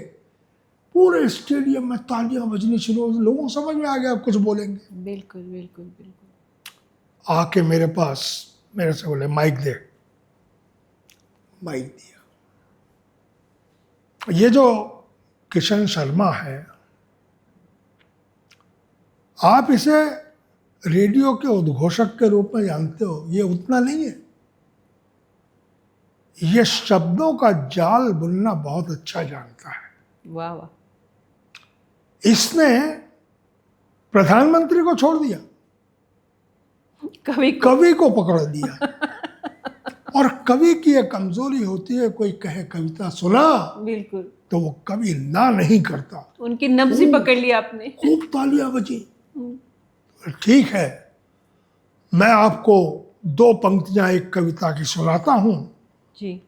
पूरे स्टेडियम में तालियां बजनी शुरू हो गई। लोगों को समझ में आ गया कुछ बोलेंगे। बिल्कुल बिल्कुल बिल्कुल। आके मेरे पास मेरे से बोले, माइक दे। माइक दिया। ये जो किशन शर्मा है, आप इसे रेडियो के उद्घोषक के रूप में जानते हो, ये उतना नहीं है। ये शब्दों का जाल बुनना बहुत अच्छा जानता है। वाह वाह! इसने प्रधानमंत्री को छोड़ दिया, कवि को पकड़ दिया। और कवि की एक कमजोरी होती है, कोई कहे कविता सुना बिल्कुल, तो वो कवि ना नहीं करता। उनकी नब्ज ही पकड़ ली आपने। खूब तालियां बजी। ठीक है, मैं आपको 2 पंक्तियां एक कविता की सुनाता हूं जी।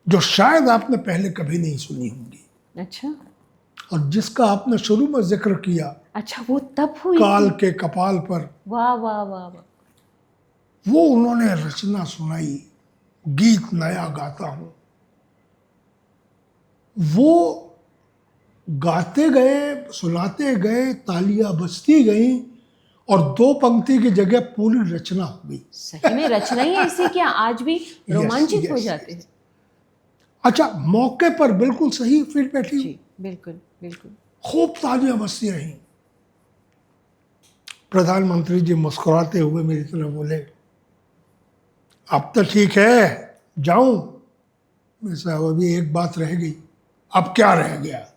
जो शायद आपने पहले कभी नहीं सुनी होंगी, अच्छा और जिसका आपने शुरू में जिक्र किया, अच्छा, वो तब हुई काल थी? के कपाल पर। वाह वाह वाह वाह! वो उन्होंने रचना सुनाई, गीत नया गाता हूं। वो गाते गए, सुनाते गए, तालियां बजती गई और 2 पंक्ति की जगह पूरी रचना हो गई। सही में रचना ही ऐसी क्या आज भी रोमांचित हो yes, जाते हैं। अच्छा, मौके पर बिल्कुल सही फिट बैठी, जी बिल्कुल बिल्कुल। खूब तालियां बजती रही। प्रधानमंत्री जी मुस्कुराते हुए मेरी तरफ बोले, अब तो ठीक है, जाऊं? मैं साहब, अभी एक बात रह गई। अब क्या रह गया?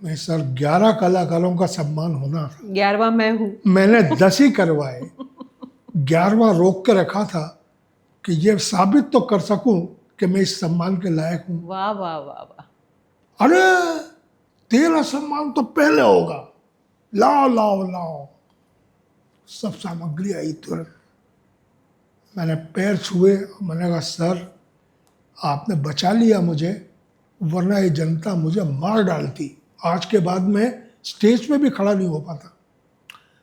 मैं सर, 11 कलाकारों का सम्मान होना था, 11वां मैं हूँ। मैंने 10 ही करवाए, 11वां रोक के रखा था कि ये साबित तो कर सकूं कि मैं इस सम्मान के लायक हूं। वाह वाह वाह वाह! अरे, तेरा सम्मान तो पहले होगा, लाओ लाओ लाओ। सब सामग्री आई तुरंत। मैंने पैर छुए, मैंने कहा, सर आपने बचा लिया मुझे, वरना ये जनता मुझे मार डालती। आज के बाद मैं स्टेज पे भी खड़ा नहीं हो पाता।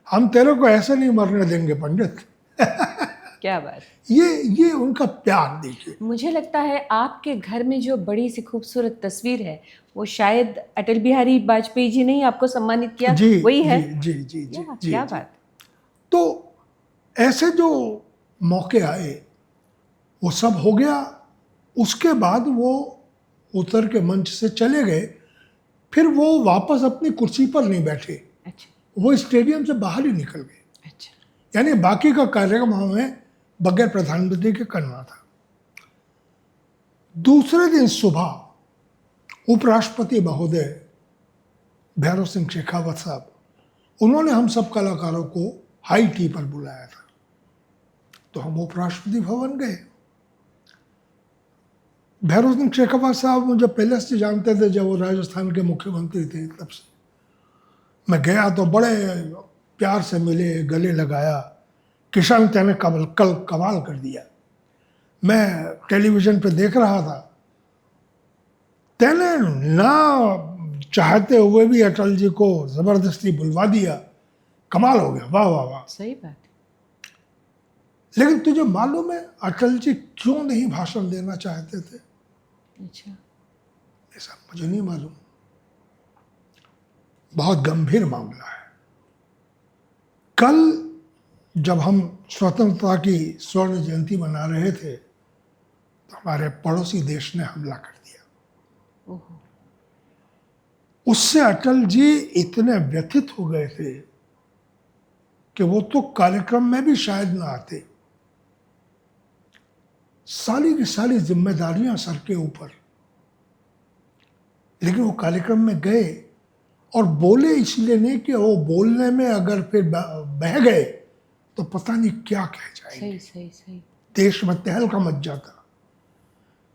हम तेरे को ऐसे नहीं मरने देंगे पंडित। क्या बात! ये उनका प्यार देखिए। मुझे लगता है आपके घर में जो बड़ी सी खूबसूरत तस्वीर है वो शायद अटल बिहारी वाजपेयी जी ने ही आपको सम्मानित किया, जी, वही है। जी जी जी जी, जी, क्या जी। बात! तो ऐसे जो मौके आए वो सब हो गया। उसके बाद वो उतर के मंच से चले गए। फिर वो वापस अपनी कुर्सी पर नहीं बैठे, अच्छा वो स्टेडियम से बाहर ही निकल गए। अच्छा। यानी बाकी का कार्यक्रम हमें बगैर प्रधानमंत्री के करना था। दूसरे दिन सुबह उपराष्ट्रपति महोदय भैरव सिंह शेखावत साहब, उन्होंने हम सब कलाकारों को हाई टी पर बुलाया था। तो हम उपराष्ट्रपति भवन गए। भैरव सिंह शेखावत साहब मुझे पहले से जानते थे, जब वो राजस्थान के मुख्यमंत्री थे तब से। मैं गया तो बड़े प्यार से मिले, गले लगाया। किशन, तेने कल कमाल कर दिया, मैं टेलीविजन पे देख रहा था, तेने ना चाहते हुए भी अटल जी को जबरदस्ती बुलवा दिया, कमाल हो गया, वाह वाह वाह। सही बात। लेकिन तुझे मालूम है अटल जी क्यों नहीं भाषण देना चाहते थे? अच्छा। ऐसा मुझे नहीं मालूम। बहुत गंभीर मामला है। कल जब हम स्वतंत्रता की स्वर्ण जयंती मना रहे थे तो हमारे पड़ोसी देश ने हमला कर दिया। ओहो। उससे अटल जी इतने व्यथित हो गए थे कि वो तो कार्यक्रम में भी शायद ना आते। सारी की सारी जिम्मेदारियां सर के ऊपर, लेकिन वो कार्यक्रम में गए और बोले इसलिए नहीं कि वो बोलने में अगर फिर बह गए तो पता नहीं क्या कह जाएंगे। सही सही सही। देश में तहलका मच जाता।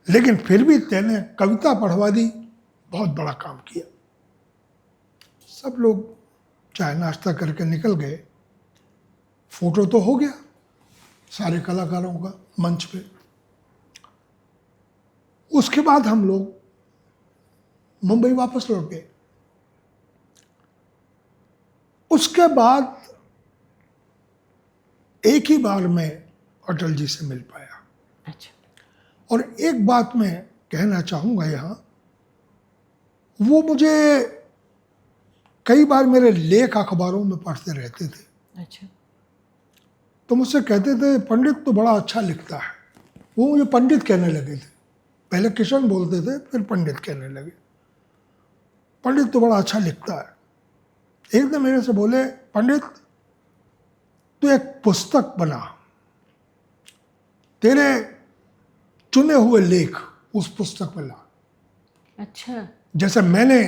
लेकिन फिर भी तेने कविता पढ़वा दी, बहुत बड़ा काम किया। सब लोग चाय नाश्ता करके निकल गए। फोटो तो हो गया सारे कलाकारों का मंच पे। उसके बाद हम लोग मुंबई वापस लौट गए। उसके बाद एक ही बार में अटल जी से मिल पाया। अच्छा। और एक बात मैं कहना चाहूंगा यहाँ, वो मुझे कई बार मेरे लेख अखबारों में पढ़ते रहते थे, अच्छा। तो मुझसे कहते थे पंडित तो बड़ा अच्छा लिखता है। वो मुझे पंडित कहने लगे थे। पहले किशन बोलते थे, फिर पंडित कहने लगे। पंडित तो बड़ा अच्छा लिखता है। एक दिन मेरे से बोले, पंडित तू एक पुस्तक बना, तेरे चुने हुए लेख उस पुस्तक में ला। अच्छा। जैसे मैंने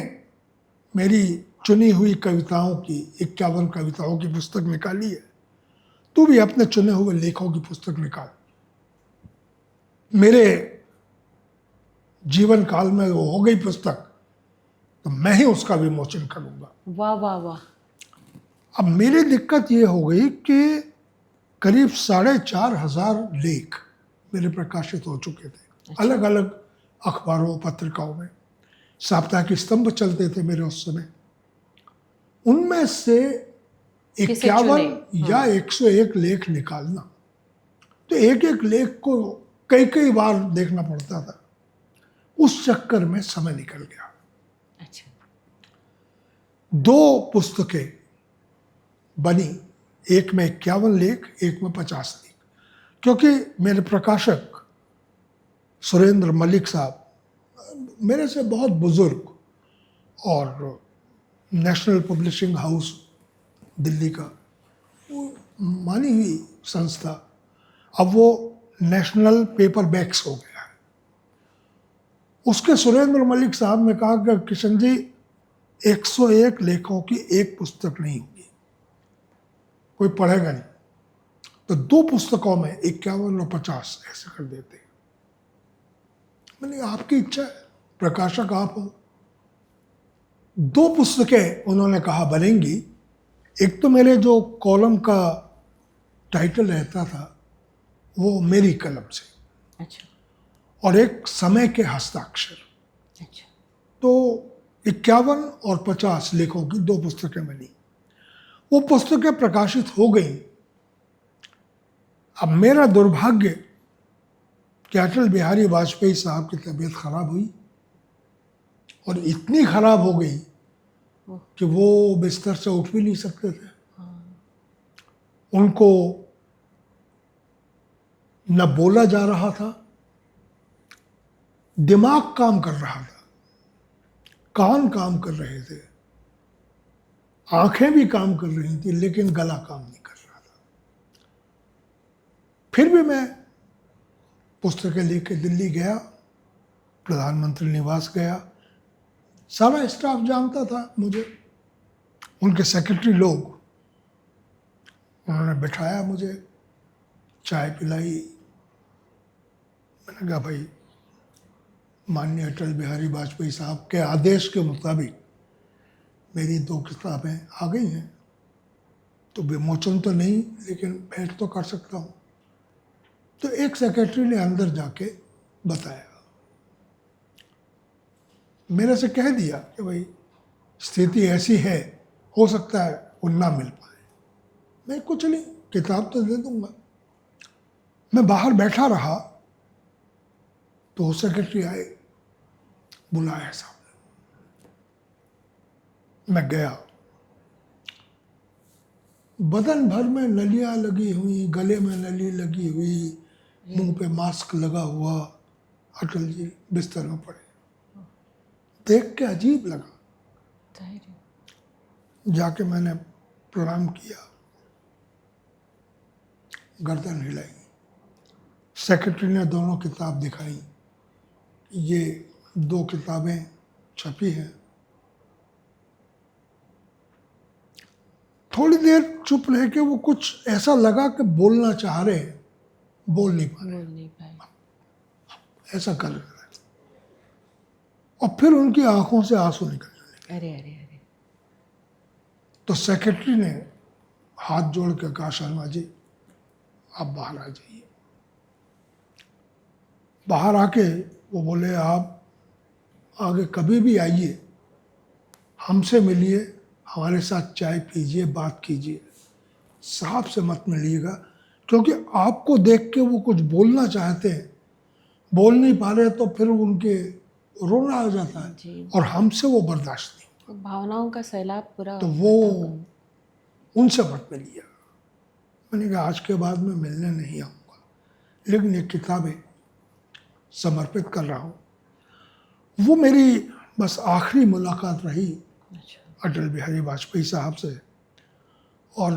मेरी चुनी हुई कविताओं की 51 कविताओं की पुस्तक निकाली है, तू भी अपने चुने हुए लेखों की पुस्तक निकाल। मेरे जीवन काल में वो हो गई पुस्तक, तो मैं ही उसका विमोचन करूंगा। वाह वाह वाह। अब मेरी दिक्कत ये हो गई कि करीब 4,500 लेख मेरे प्रकाशित हो चुके थे। अलग अलग अखबारों पत्रिकाओं में साप्ताहिक स्तंभ चलते थे मेरे उस समय। उनमें से किसे 51 चुने? या 101 लेख निकालना, तो एक एक लेख को कई कई बार देखना पड़ता था। उस चक्कर में समय निकल गया। अच्छा। 2 पुस्तकें बनी, एक में 51 लेख, एक में 50 लेख। क्योंकि मेरे प्रकाशक सुरेंद्र मलिक साहब मेरे से बहुत बुजुर्ग और नेशनल पब्लिशिंग हाउस दिल्ली का वो मानी हुई संस्था, अब वो नेशनल पेपर बैक्स हो गया है। उसके सुरेंद्र मलिक साहब ने कहा कि किशन जी 101 लेखों की एक पुस्तक नहीं होगी, कोई पढ़ेगा नहीं, तो 2 पुस्तकों में 51 और 50 ऐसे कर देते हैं। मैंने कहा आपकी इच्छा है, प्रकाशक आप हो। 2 पुस्तकें उन्होंने कहा बनेंगी। एक तो मेरे जो कॉलम का टाइटल रहता था वो मेरी कलम से, अच्छा। और एक समय के हस्ताक्षर। अच्छा। तो 51 और 50 लेखों की 2 पुस्तकें बनी। वो पुस्तकें प्रकाशित हो गई। अब मेरा दुर्भाग्य कि अटल बिहारी वाजपेयी साहब की तबीयत खराब हुई, और इतनी खराब हो गई कि वो बिस्तर से उठ भी नहीं सकते थे। उनको न बोला जा रहा था, दिमाग काम कर रहा था, कान काम कर रहे थे, आंखें भी काम कर रही थी, लेकिन गला काम नहीं कर रहा था। फिर भी मैं पुस्तकें लेके दिल्ली गया, प्रधानमंत्री निवास गया। सारा स्टाफ जानता था मुझे, उनके सेक्रेटरी लोग, उन्होंने बिठाया मुझे, चाय पिलाई। मैंने कहा भाई माननीय अटल बिहारी वाजपेयी साहब के आदेश के मुताबिक मेरी 2 किताबें आ गई हैं, तो विमोचन तो नहीं लेकिन भेंट तो कर सकता हूँ। तो एक सेक्रेटरी ने अंदर जाके बताया, मेरे से कह दिया कि भाई स्थिति ऐसी है, हो सकता है वो ना मिल पाए। मैं कुछ नहीं, किताब तो दे दूंगा। मैं बाहर बैठा रहा तो सेक्रेटरी आए, बुलाया साहब, मैं गया। बदन भर में नलियां लगी हुई, गले में नली लगी हुई, मुंह पे मास्क लगा हुआ, अटल जी बिस्तर में पड़े। देख के अजीब लगा। जाके मैंने प्रणाम किया, गर्दन हिलाई। सेक्रेटरी ने दोनों किताब दिखाई, ये 2 किताबें छपी हैं। थोड़ी देर चुप रह के वो कुछ ऐसा लगा कि बोलना चाह रहे, बोल नहीं पाए, ऐसा कर रहे। और फिर उनकी आंखों से आंसू निकलने लगे। अरे अरे अरे। तो सेक्रेटरी ने हाथ जोड़ के कहा, शर्मा जी आप बाहर आ जाइए। बाहर आके वो बोले, आप आगे कभी भी आइए, हमसे मिलिए, हमारे साथ चाय पीजिए, बात कीजिए, साहब से मत मिलिएगा, क्योंकि आपको देख के वो कुछ बोलना चाहते हैं, बोल नहीं पा रहे, तो फिर उनके रोना आ जाता है और हमसे वो बर्दाश्त नहीं। भावनाओं का सैलाब पूरा। तो वो उनसे मत मिलिए। मैंने कहा आज के बाद मैं मिलने नहीं आऊँगा, लेकिन ये किताबें समर्पित कर रहा हूँ। वो मेरी बस आखिरी मुलाकात रही अटल बिहारी वाजपेयी साहब से, और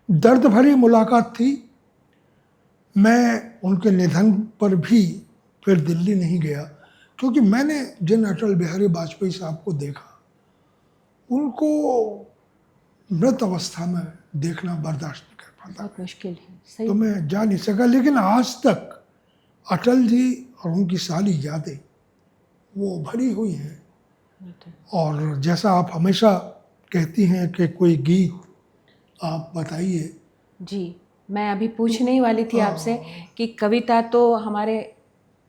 दर्द भरी मुलाकात थी। मैं उनके निधन पर भी फिर दिल्ली नहीं गया, क्योंकि मैंने जिन अटल बिहारी वाजपेयी साहब को देखा, उनको मृत अवस्था में देखना बर्दाश्त नहीं कर पाता। बहुत मुश्किल है, सही। तो मैं जा नहीं सका, लेकिन आज तक अटल जी और उनकी सारी यादें वो भरी हुई हैं। और जैसा आप हमेशा कहती हैं कि कोई गीत आप बताइए। जी, मैं अभी पूछने ही वाली थी आपसे कि कविता तो हमारे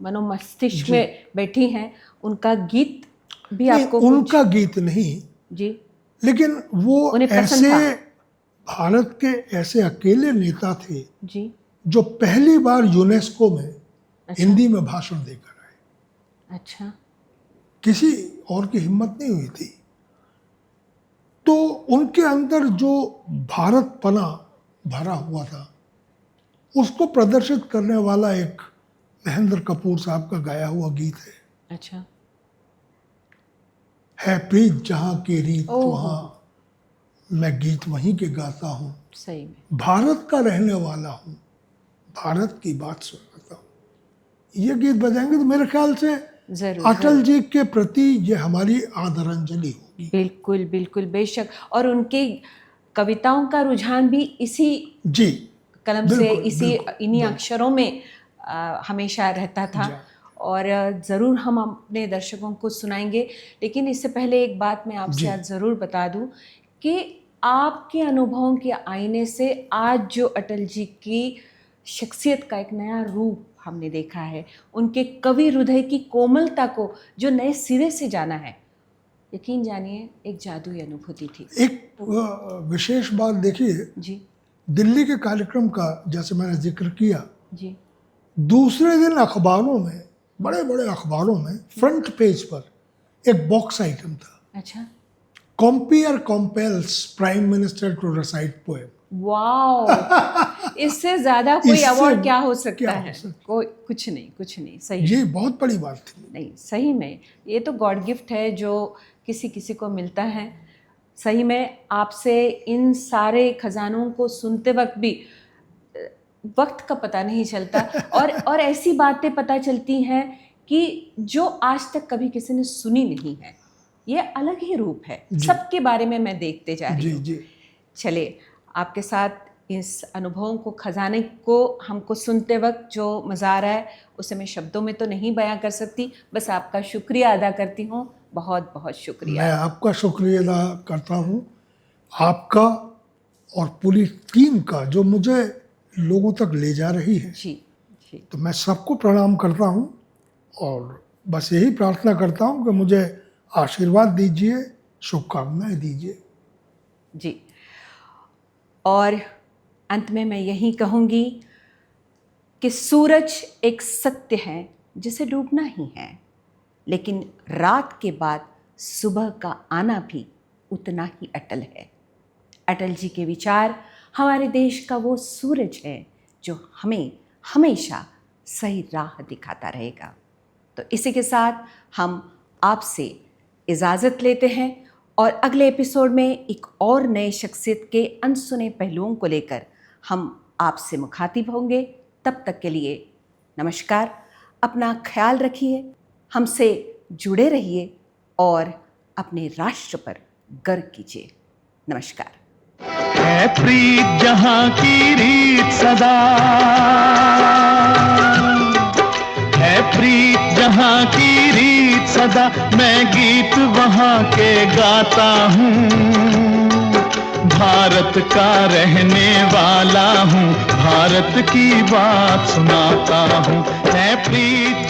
मनोमस्तिष्क में बैठी हैं, उनका गीत भी आपको उनका गीत नहीं जी, लेकिन वो उन्हें पसंद ऐसे था। भारत के ऐसे अकेले नेता थे जी, जो पहली बार यूनेस्को में हिंदी में भाषण देकर आए। अच्छा, किसी और की हिम्मत नहीं हुई थी। तो उनके अंदर जो भारतपना भरा हुआ था, उसको प्रदर्शित करने वाला एक महेंद्र कपूर साहब का गाया हुआ गीत अच्छा, है प्रीत जहां की रीत ओह। वहां, मैं गीत वहीं के गाता हूँ, सही में भारत का रहने वाला हूँ, भारत की बात सुनाता हूँ। ये गीत बजाएंगे तो मेरे ख्याल से जरूर अटल जी के प्रति ये हमारी आदरांजलि होगी। बिल्कुल बिल्कुल, बेशक। और उनकी कविताओं का रुझान भी इसी जी, कलम से, बिल्कुल, इसी बिल्कुल, इन्हीं अक्षरों में हमेशा रहता था। और ज़रूर हम अपने दर्शकों को सुनाएंगे, लेकिन इससे पहले एक बात मैं आपसे आज ज़रूर बता दूं कि आपके अनुभवों के आईने से आज जो अटल जी की शख्सियत का एक नया रूप हमने देखा है, उनके कवि हृदय की कोमलता को जो नए सिरे से जाना है, यकीन जानिए एक जादुई अनुभूति थी। एक विशेष बात देखिए, जी दिल्ली के कार्यक्रम का जैसे मैंने जिक्र किया, जी, दूसरे दिन अखबारों में, बड़े बड़े अखबारों में फ्रंट पेज पर एक बॉक्स आइटम था, अच्छा, compere compels prime minister to recite poem. Wow, इससे ज्यादा कोई इससे अवार्ड क्या हो सकता क्या हो है? सकता? कोई कुछ नहीं, कुछ नहीं। सही ये बहुत बड़ी बात थी। नहीं, सही में ये तो गॉड गिफ्ट है जो किसी किसी को मिलता है। सही में आपसे इन सारे खजानों को सुनते वक्त भी वक्त का पता नहीं चलता और ऐसी बातें पता चलती हैं कि जो आज तक कभी किसी ने सुनी नहीं है। ये अलग ही रूप है, सबके बारे में मैं देखते जा रही हूँ। जी। चलिए, आपके साथ इस अनुभवों को, खजाने को हमको सुनते वक्त जो मज़ा आ रहा है, उसे मैं शब्दों में तो नहीं बयां कर सकती, बस आपका शुक्रिया अदा करती हूँ। बहुत बहुत शुक्रिया। मैं आपका शुक्रिया अदा करता हूँ, आपका और पूरी टीम का जो मुझे लोगों तक ले जा रही है। जी जी, तो मैं सबको प्रणाम करता हूँ और बस यही प्रार्थना करता हूँ कि मुझे आशीर्वाद दीजिए, शुभकामनाएं दीजिए। जी। और अंत में मैं यही कहूँगी कि सूरज एक सत्य है जिसे डूबना ही है, लेकिन रात के बाद सुबह का आना भी उतना ही अटल है। अटल जी के विचार हमारे देश का वो सूरज है जो हमें हमेशा सही राह दिखाता रहेगा। तो इसी के साथ हम आपसे इजाज़त लेते हैं और अगले एपिसोड में एक और नए शख्सियत के अनसुने पहलुओं को लेकर हम आपसे मुखातिब होंगे। तब तक के लिए नमस्कार, अपना ख्याल रखिए, हमसे जुड़े रहिए और अपने राष्ट्र पर गर्व कीजिए। नमस्कार। है प्रीत जहाँ की रीत सदा, है प्रीत जहाँ की रीत सदा, मैं गीत वहाँ के गाता हूँ। भारत का रहने वाला हूँ, भारत की बात सुनाता हूँ। है प्रीत